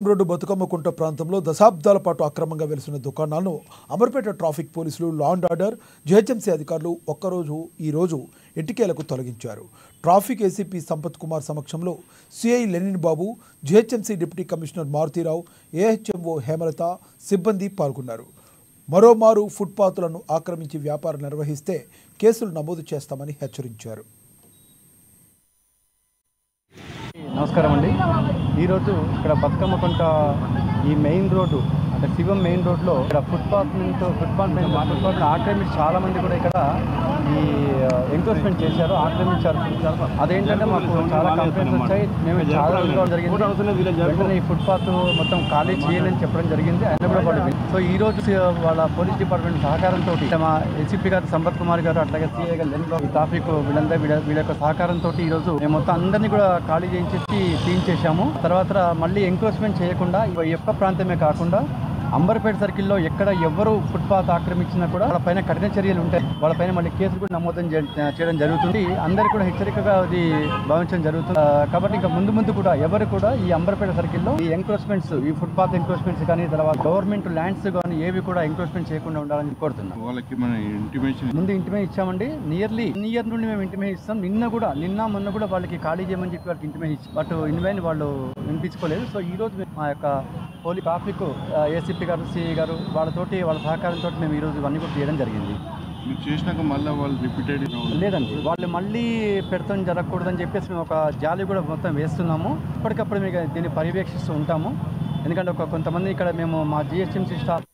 Road Bathukammakunta ప్రాంతంలో దశాబ్దాల పాటు అక్రమంగా వెలిసిన దుకాణాలను అమర్పేట ట్రాఫిక్ పోలీసులు లా అండ్ ఆర్డర్ జీహెచ్ఎంసీ అధికారులు ఈ రోజు ఎట్టికేలకు తొలగించారు. ట్రాఫిక్ ఏసీపీ సంపత్ కుమార్ సమక్షంలో CI Lenin Babu, GHMC deputy commissioner Maruthi Rao, AHMO Hemalatha సిబ్బంది పాల్గొన్నారు. మరోమారు ఫుట్పాత్లను ఆక్రమించి వ్యాపారం నిర్వహిస్తే కేసులు నమోదు చేస్తామని హెచ్చరించారు. నమస్కారం అండి. ఈరోజు ఇక్కడ బతుకమ్మకుంట ఈ మెయిన్ రోడ్డు అంటే శివం మెయిన్ రోడ్లో ఇక్కడ ఫుట్పాత్ ఆక్రమించి చాలామంది కూడా ఇక్కడ ఈ ఎంక్రోచ్మెంట్ చేశారు, ఆక్రమించారు. అదేంటంటే మాకు చాలా కంప్లైంట్స్ వచ్చాయి. మేము చాలా రోజులు జరిగింది. వెంటనే ఈ ఫుట్పాత్ మొత్తం ఖాళీ చేయాలని చెప్పడం జరిగింది. అయినా కూడా వాళ్ళు సో ఈ రోజు వాళ్ళ పోలీస్ డిపార్ట్మెంట్ సహకారంతో మా ఏసీపీ గారు సంపత్ కుమార్ గారు అట్లాగే సిఐ గారు లెనిన్ ఈ ట్రాఫిక్ వీళ్ళ యొక్క సహకారంతో ఈ రోజు మేము మొత్తం అందరినీ కూడా ఖాళీ చేయించేసి క్లీన్ చేశాము. తర్వాత మళ్ళీ ఎంక్రోచ్మెంట్ చేయకుండా ఈ యొక్క ప్రాంతమే కాకుండా అంబర్పేట సర్కిల్లో ఎక్కడ ఎవరు ఫుట్పాత్ ఆక్రమించినా కూడా వాళ్ళపైన కఠిన చర్యలు ఉంటాయి. వాళ్ళపైన మళ్ళీ కేసులు కూడా నమోదు చేయడం జరుగుతుంది. అందరికీ కూడా హెచ్చరికగా అది భావించడం జరుగుతుంది. కాబట్టి ఇంకా ముందు కూడా ఎవరు కూడా ఈ అంబర్పేట సర్కిల్లో ఈ ఎంక్రోచ్మెంట్స్, ఈ ఫుట్పాత్ ఎంక్రోచ్మెంట్స్ కానీ తర్వాత గవర్నమెంట్ ల్యాండ్స్ కానీ ఏవి కూడా ఎంక్రోచ్మెంట్ చేయకుండా ఉండాలని కోరుతున్నాం. వాళ్ళకి మన ముందు ఇంటిమే ఇచ్చామండి. నియర్లీ ఇయర్ నుండి మేము ఇంటిమే ఇస్తాం. మొన్న కూడా వాళ్ళకి ఖాళీ చేయమని చెప్పి వాళ్ళకి ఇంటిమే ఇచ్చి బట్ ఇన్వైన్ వాళ్ళు వినిపించుకోలేదు. సో ఈ రోజు మా యొక్క పోలీస్ ట్రాఫిక్ ఏసీపీ గారు, సిఐ గారు వాళ్ళ సహకారంతో మేము ఈరోజు ఇవన్నీ కూడా చేయడం జరిగింది. మీరు చేసినాక మళ్ళీ వాళ్ళు రిపీటెడ్ లేదండి, వాళ్ళు మళ్ళీ పెడతాం జరగకూడదని చెప్పేసి మేము ఒక జాలి కూడా మొత్తం వేస్తున్నాము. ఇప్పటికప్పుడు మేము దీన్ని పర్యవేక్షిస్తూ ఉంటాము. ఎందుకంటే కొంతమంది ఇక్కడ మేము మా జిహెచ్ఎంసీ స్టాఫ్